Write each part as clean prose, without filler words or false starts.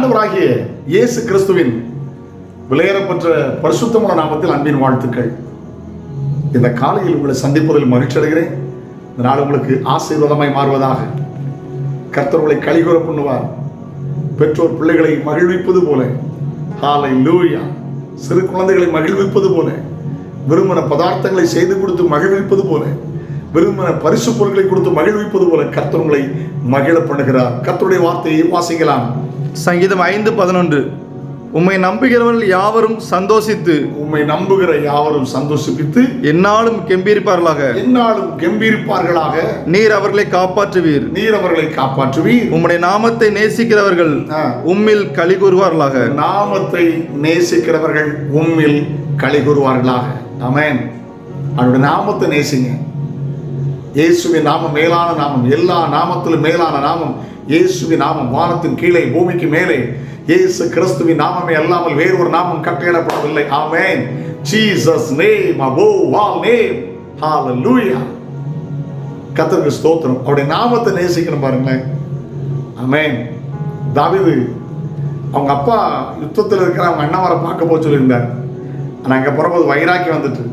ஆண்டவராகிய இயேசு கிறிஸ்துவின் விலையேறப்பெற்ற பரிசுத்தமான நாமத்தில் அன்பின் வாழ்த்துக்கள். இந்த காலையில் உங்களை சந்திப்பதில் மகிழ்ச்சி அடைகிறேன். இந்த நாள் உங்களுக்கு ஆசீர்வாதமாய் மாறுவதாக. கர்த்தர் உங்களை களிகூர பண்ணுவார். பெற்றோர் பிள்ளைகளை மகிழ்விப்பது போல, ஹல்லேலூயா, சிறு குழந்தைகளை மகிழ்விப்பது போல, விரும்பின பதார்த்தங்களை செய்து கொடுத்து மகிழ்விப்பது போல, விரும்பின பரிசு பொருட்களை கொடுத்து மகிழ்விப்பது போல கர்த்தர் உங்களை மகிழ பண்ணுகிறார். கர்த்தருடைய வார்த்தையை வாசிக்கலாம். சங்கீதம் 5:11. உம்மை நம்புகிறவர்கள் யாவரும் சந்தோஷித்து, உம்மை நம்புகிற யாவரும் சந்தோஷிப்பித்து எந்நாளும் கெம்பீரிப்பார்களாக, எந்நாளும் கெம்பீரிப்பார்களாக. நீர் அவர்களை காப்பாற்றுவீர், நீர் அவர்களை காப்பாற்றுவீர். உம்முடைய நாமத்தை நேசிக்கிறவர்கள் உம்மில் களி கூறுவார்களாக. நாமத்தை நேசிக்கிறவர்கள் உம்மில் களி கூறுவார்களாக. ஆமென். அவருடைய நாமத்தை நேசிங்க. இயேசுவின் நாமம் மேலான நாமம், எல்லா நாமத்திலும் மேலான நாமம் இயேசுவின் நாமம். வானத்தின் கீழே பூமிக்கு மேலே இயேசு கிறிஸ்துவின் நாமமே அல்லாமல் வேறு ஒரு நாமம் கட்டளையிடப்படவில்லை. Amen. Jesus name above all name. Hallelujah. கர்த்தருக்கு ஸ்தோத்திரம். அவருடைய நாமத்தை நேசிக்கணும் பாருங்களேன். ஆமென். தாவீது அவங்க அப்பா யுத்தத்தில் இருக்கிற அவங்க அண்ணாவரை பார்க்க போக சொல்லியிருந்தார். ஆனால் அங்கே போகும்போது வைராக்கியம் வந்துட்டு,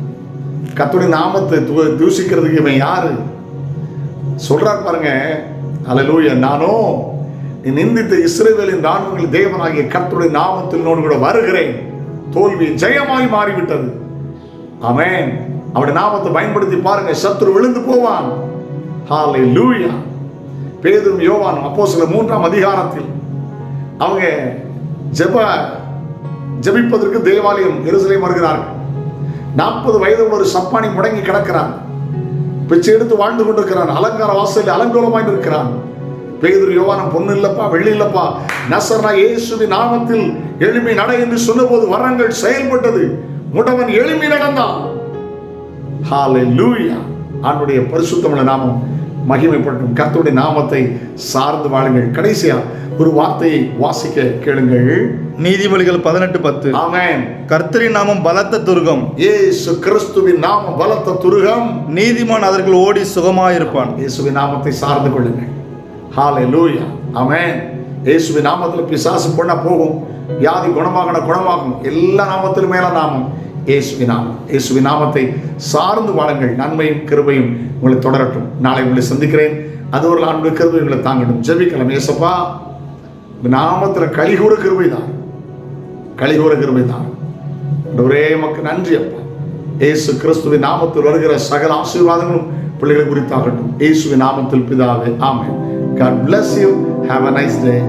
கர்த்தருடைய நாமத்தை தூஷிக்கிறதுக்கு இவன் யாரு சொல்றார் பாருங்க. ஹல்லேலூயா. நானோ நீ நிந்தித்த இஸ்ரவேலின் ராணுவங்கள் தேவனாகிய கர்த்தருடைய நாமத்தில் நோடு கூட வருகிறேன். தோல்வி ஜெயமாய் மாறிவிட்டது. ஆமென். அவருடைய நாமத்தை பயன்படுத்தி பாருங்க, சத்துரு விழுந்து போவான். ஹல்லேலூயா. பேதுரும் யோவானும் அப்போஸ்தலர் 3ஆம் அதிகாரத்தில் அவங்க ஜெபிப்பதற்கு தேவாலயம் எருசலேம் வருகிறார்கள். 40 வயது ஒரு சப்பானி முடங்கி கிடக்கிறான். பிச்சை எடுத்து வாழ்ந்து கொண்டிருக்கிறான். அலங்கார வாசலில் அலங்கோலமாய் இருக்கிறான். பேதுரு யோவானும், பொண்ணு இல்லப்பா, வெள்ளி இல்லப்பா, நசரேயனாகிய இயேசுவின் நாமத்தில் எழும்பி நட என்று சொன்னபோது வரங்கள் செயல்பட்டது. முடவன் எழும்பி நடந்தான். ஹல்லேலூயா. ஆண்டவருடைய பரிசுத்தமான நாமம் மகிமைப்படும். கர்த்தருடைய நாமத்தை சார்ந்து வாழுங்கள். கடைசியா ஒரு வார்த்தையை வாசிக்க கேளுங்கள். நீதிமொழிகள் 18:10. ஆமென். கர்த்தரின் நாமம் பலத்த துருகம், இயேசு கிறிஸ்துவின் நாமம் பலத்த துருகம். நீதிமான் அதற்குள் ஓடி சுகமாயிருப்பான். இயேசுவின் நாமத்தை சார்ந்து கொள்ளுங்கள். ஹல்லேலூயா. ஆமென். இயேசுவின் நாமத்தில் பிசாசு போனா போகும், வியாதி குணமாகும். எல்லா நாமத்திலும் மேல நாமம் இயேசுவின் நாமம். இயேசுவின் நாமத்தை சார்ந்து வாழுங்கள். நன்மையும் கிருபையும் உங்களை தொடரட்டும். நாளை உங்களை சந்திக்கிறேன். அது ஒரு ஆண்டுடைய கிருபை உங்களை தாங்கட்டும். ஜெபிக்கலாம். இயேசப்பா, நாமத்தில் கலிகூற கிருபை தான், கலிகூற கிருபை தான். ஒரே மக்கள் நன்றி அப்பா. இயேசு கிறிஸ்துவின் நாமத்தில் வருகிற சகல ஆசீர்வாதங்களும் பிள்ளைகளை குறித்தாகட்டும். இயேசுவின் நாமத்தில் பிதாவே. ஆமென். God bless you. Have a nice day.